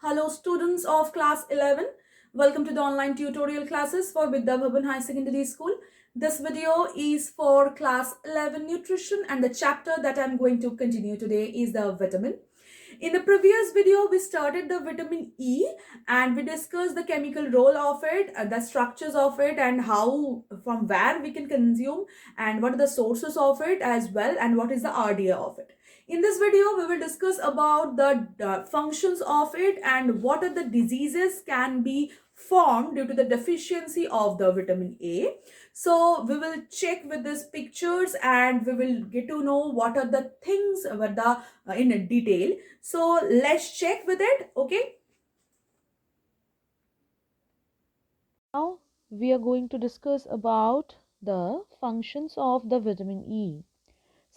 Hello, students of class 11. Welcome to the online tutorial classes for Vidya Bhavan High Secondary School. This video is for class 11 nutrition, and the chapter that I'm going to continue today is the vitamin. In the previous video, we started the vitamin E and we discussed the chemical role of it, the structures of it, and how from where we can consume, and what are the sources of it as well, and what is the RDA of it. In this video, we will discuss about the functions of it and what are the diseases can be formed due to the deficiency of the vitamin A. So we will check with these pictures and we will get to know what are the things with the in detail. So let's check with it. Okay. Now we are going to discuss about the functions of the vitamin E.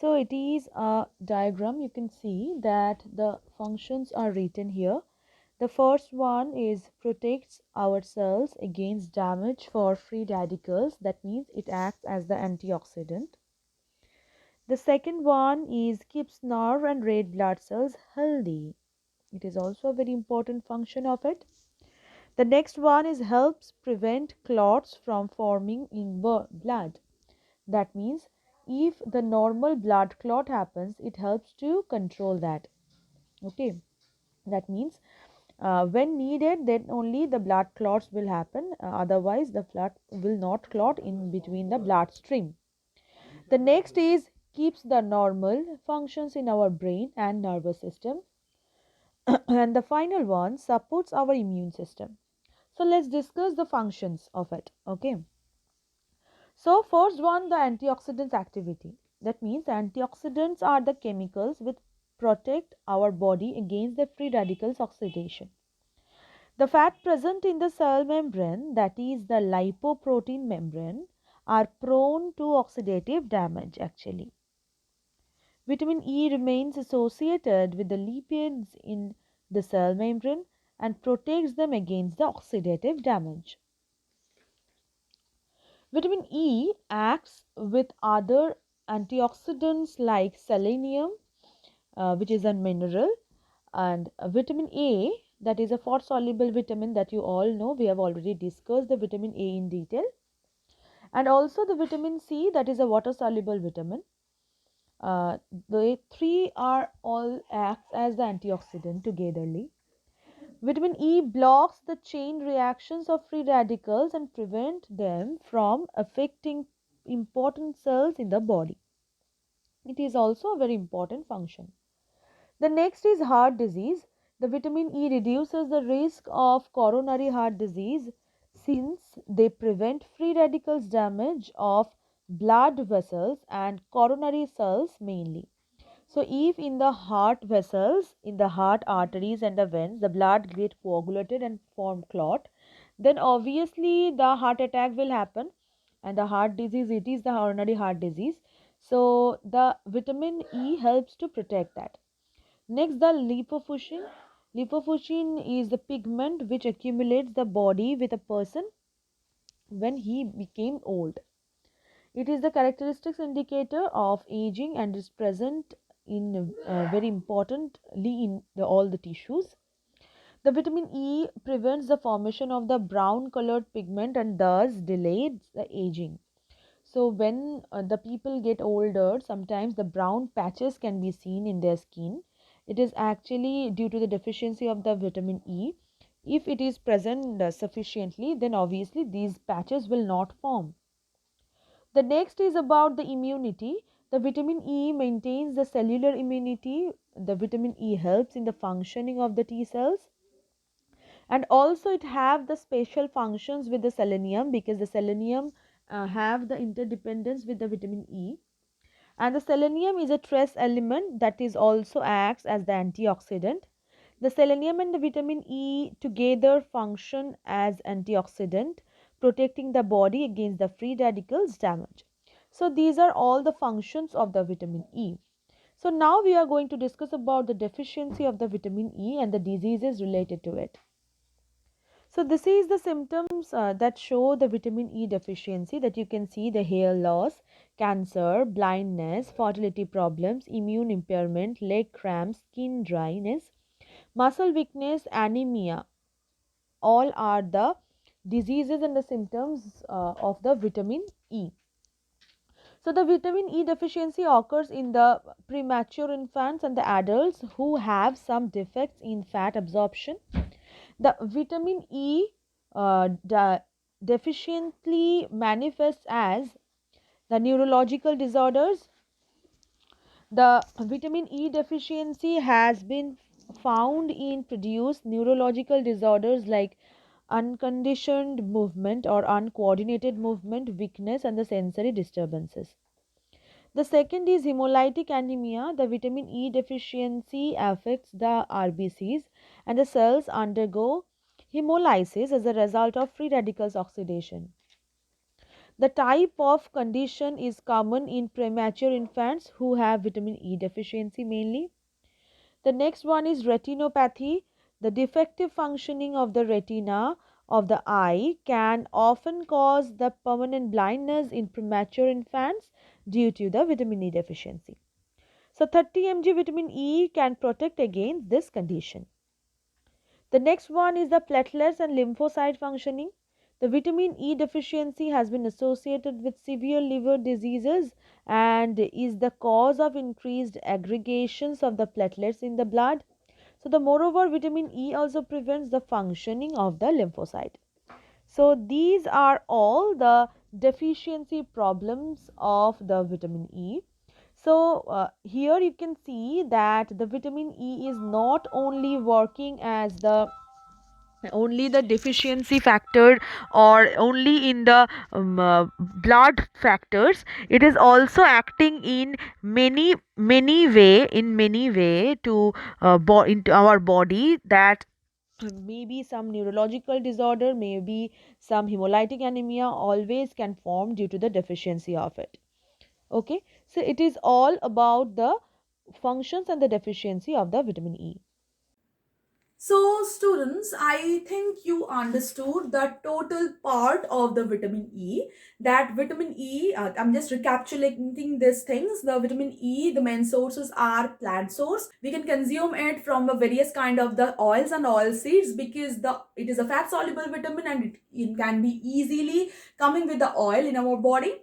So it is a diagram. You can see that the functions are written here. The first one is protects our cells against damage for free radicals. That means it acts as the antioxidant. The second one is keeps nerve and red blood cells healthy. It is also a very important function of it. The next one is helps prevent clots from forming in blood. That means if the normal blood clot happens, it helps to control that. Okay, that means when needed, then only the blood clots will happen. Otherwise, the blood will not clot in between the bloodstream. The next is keeps the normal functions in our brain and nervous system. And the final one supports our immune system. So let's discuss the functions of it. Okay. So first one, the antioxidants activity. That means antioxidants are the chemicals which protect our body against the free radicals oxidation. The fat present in the cell membrane, that is the lipoprotein membrane, are prone to oxidative damage actually. Vitamin E remains associated with the lipids in the cell membrane and protects them against the oxidative damage. Vitamin E acts with other antioxidants like selenium, which is a mineral, and vitamin A, that is a fat soluble vitamin that you all know. We have already discussed the vitamin A in detail, and also the vitamin C, that is a water soluble vitamin. The three are all acts as the antioxidant togetherly. Vitamin E blocks the chain reactions of free radicals and prevent them from affecting important cells in the body. It is also a very important function. The next is heart disease. The vitamin E reduces the risk of coronary heart disease since they prevent free radicals damage of blood vessels and coronary cells mainly. So if in the heart vessels, in the heart arteries and the veins, the blood get coagulated and form clot, then obviously the heart attack will happen, and the heart disease, it is the coronary heart disease. So the vitamin E helps to protect that. Next, the lipofuscin. Lipofuscin is the pigment which accumulates the body with a person when he became old. It is the characteristics indicator of aging and is present in very importantly in all the tissues. The vitamin E prevents the formation of the brown colored pigment and thus delays the aging. So when the people get older, sometimes the brown patches can be seen in their skin. It is actually due to the deficiency of the vitamin E. If it is present sufficiently, then obviously these patches will not form. The next is about the immunity. The vitamin E maintains the cellular immunity. The vitamin E helps in the functioning of the T cells, and also it have the special functions with the selenium because the selenium have the interdependence with the vitamin E, and the selenium is a trace element that is also acts as the antioxidant. The selenium and the vitamin E together function as antioxidant, protecting the body against the free radicals damage. So these are all the functions of the vitamin E. So now we are going to discuss about the deficiency of the vitamin E and the diseases related to it. So this is the symptoms that show the vitamin E deficiency, that you can see the hair loss, cancer, blindness, fertility problems, immune impairment, leg cramps, skin dryness, muscle weakness, anemia, all are the diseases and the symptoms of the vitamin E. So, the vitamin E deficiency occurs in the premature infants and the adults who have some defects in fat absorption. The vitamin E deficiently manifests as the neurological disorders. The vitamin E deficiency has been found in produce neurological disorders like unconditioned movement or uncoordinated movement, weakness, and the sensory disturbances. The second is hemolytic anemia. The vitamin E deficiency affects the RBCs and the cells undergo hemolysis as a result of free radicals oxidation. The type of condition is common in premature infants who have vitamin E deficiency mainly. The next one is retinopathy. The defective functioning of the retina of the eye can often cause the permanent blindness in premature infants due to the vitamin E deficiency. So 30 mg vitamin E can protect against this condition. The next one is the platelets and lymphocyte functioning. The vitamin E deficiency has been associated with severe liver diseases and is the cause of increased aggregations of the platelets in the blood. So, the moreover, vitamin E also prevents the functioning of the lymphocyte. So, these are all the deficiency problems of the vitamin E. So, here you can see that the vitamin E is not only working as the deficiency factor or only in the blood factors. It is also acting in many way to into our body, that maybe some neurological disorder, maybe some hemolytic anemia always can form due to the deficiency of it. Okay, so it is all about the functions and the deficiency of the vitamin E. So, students, I think you understood the total part of the vitamin E. That vitamin E, I'm just recapitulating these things. The vitamin E, the main sources are plant source. We can consume it from the various kind of the oils and oil seeds because it is a fat soluble vitamin, and it can be easily coming with the oil in our body.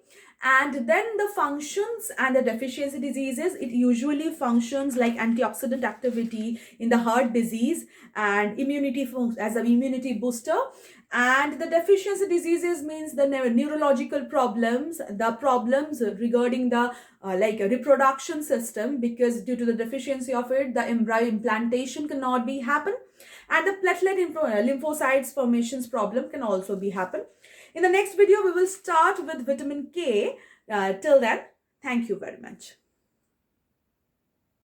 And then the functions and the deficiency diseases, it usually functions like antioxidant activity in the heart disease and immunity as an immunity booster. And the deficiency diseases means the neurological problems, the problems regarding the like a reproduction system, because due to the deficiency of it, the embryo implantation cannot be happen, and the platelet lymphocytes formations problem can also be happen. In the next video, we will start with vitamin K. Till then, thank you very much.